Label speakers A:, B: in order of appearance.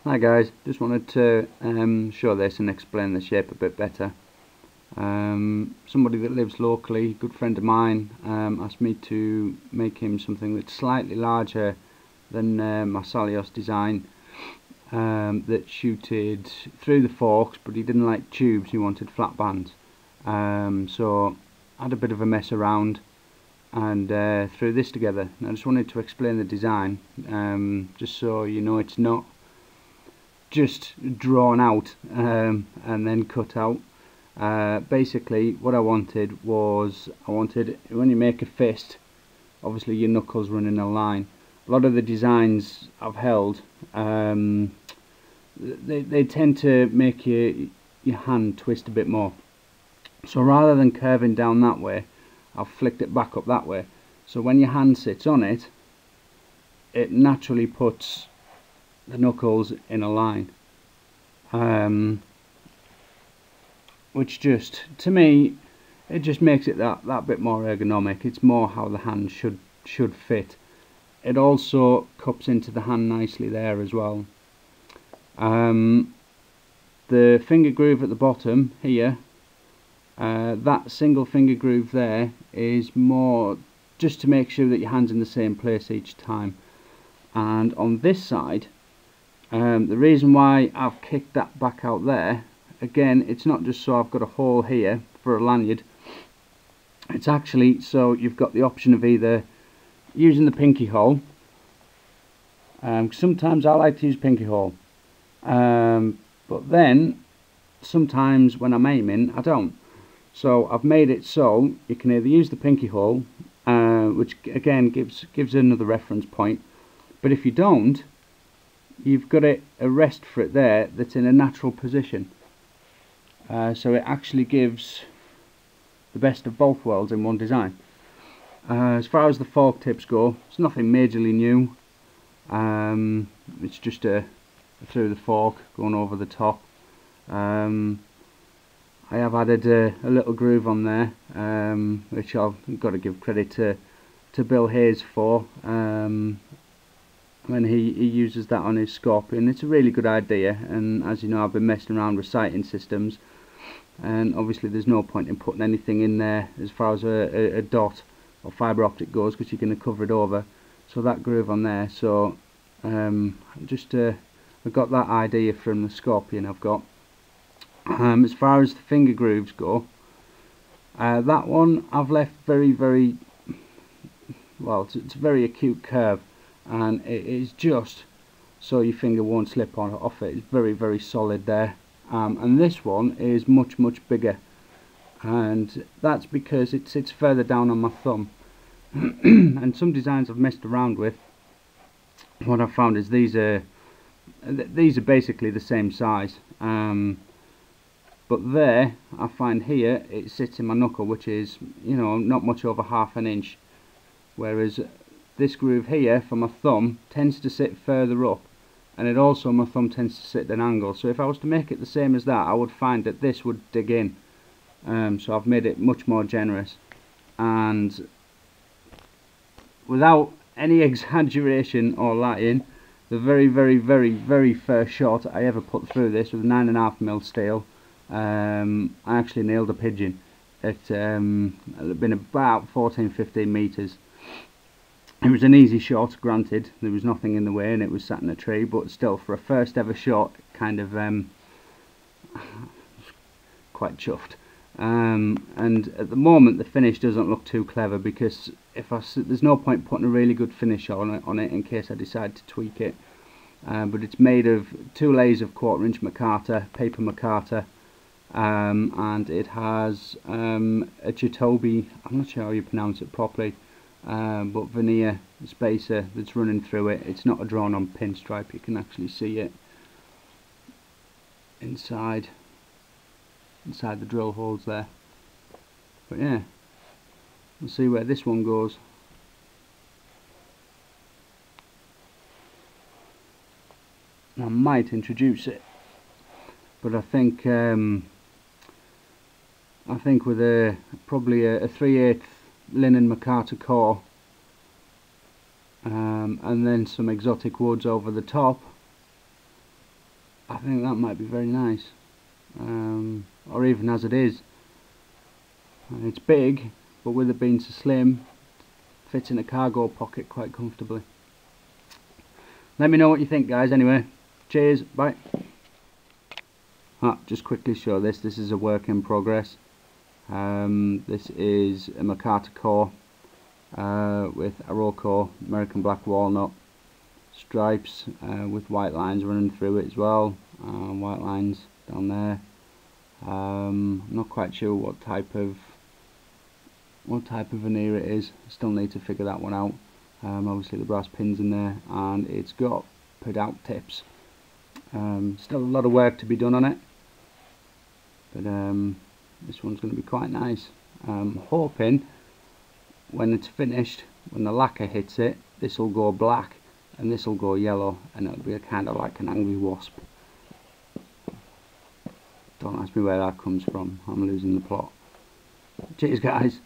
A: Hi guys, just wanted to show this and explain the shape a bit better. Somebody that lives locally, a good friend of mine, asked me to make him something that's slightly larger than my Salios design, that shooted through the forks, but he didn't like tubes, he wanted flat bands. So I had a bit of a mess around and threw this together. And I just wanted to explain the design, just so you know it's not just drawn out and then cut out. Basically what I wanted was, when you make a fist, obviously your knuckles run in a line. A lot of the designs I've held, they tend to make your hand twist a bit more. So rather than curving down that way, I've flicked it back up that way. So when your hand sits on it, it naturally puts the knuckles in a line, which just, to me, it just makes it that bit more ergonomic. It's more how the hand should fit. It also cups into the hand nicely there as well. The finger groove at the bottom here, that single finger groove there is more just to make sure that your hand's in the same place each time. And on this side, the reason why I've kicked that back out there, again, it's not just so I've got a hole here for a lanyard, it's actually so you've got the option of either using the pinky hole. Sometimes I like to use pinky hole, but then sometimes when I'm aiming I don't. So I've made it so you can either use the pinky hole, which again gives another reference point, but if you don't, you've got a rest for it there that's in a natural position. So it actually gives the best of both worlds in one design. As far as the fork tips go, it's nothing majorly new. It's just a through the fork going over the top. I have added a little groove on there, which I've got to give credit to Bill Hayes for. When he uses that on his Scorpion, it's a really good idea. And as you know, I've been messing around with sighting systems, and obviously there's no point in putting anything in there as far as a dot or fibre optic goes, because you're going to cover it over. So that groove on there, so I got that idea from the Scorpion I've got. As far as the finger grooves go, that one I've left very well, it's a very acute curve, and it is just so your finger won't slip off it. It's very solid there. And this one is much bigger, and that's because it sits further down on my thumb. And some designs I've messed around with, what I've found is these are basically the same size, but there I find here it sits in my knuckle, which is, you know, not much over ½ an inch, whereas this groove here for my thumb tends to sit further up, and it also, my thumb tends to sit at an angle. So if I was to make it the same as that, I would find that this would dig in. So I've made it much more generous, and without any exaggeration or lying, the very first shot I ever put through this with a 9.5mm steel, I actually nailed a pigeon. It had been about 14-15 metres. It was an easy shot, granted, there was nothing in the way and it was sat in a tree, but still, for a first ever shot, kind of quite chuffed. And at the moment the finish doesn't look too clever, because there's no point putting a really good finish on it in case I decide to tweak it. But it's made of 2 layers of 1/4 inch micarta, paper micarta, and it has a Chitobi, I'm not sure how you pronounce it properly, but veneer spacer that's running through it. It's not a drawn on pinstripe, you can actually see it inside the drill holes there. But yeah, we'll see where this one goes. I might introduce it, but I think with probably a 3/8 linen Macarthur Core, and then some exotic woods over the top, I think that might be very nice, or even as it is. It's big, but with it being so slim, fits in a cargo pocket quite comfortably. Let me know what you think, guys. Anyway, cheers, bye. Just quickly show this. This is a work in progress. This is a Macarthur Core with a core, American black walnut, stripes with white lines running through it as well. White lines down there. I'm not quite sure what type of veneer it is. Still need to figure that one out. Obviously the brass pins in there, and it's got put out tips. Still a lot of work to be done on it, but this one's going to be quite nice. I'm hoping when it's finished, when the lacquer hits it, this will go black and this will go yellow, and it'll be kind of like an angry wasp. Don't ask me where that comes from, I'm losing the plot. Cheers, guys.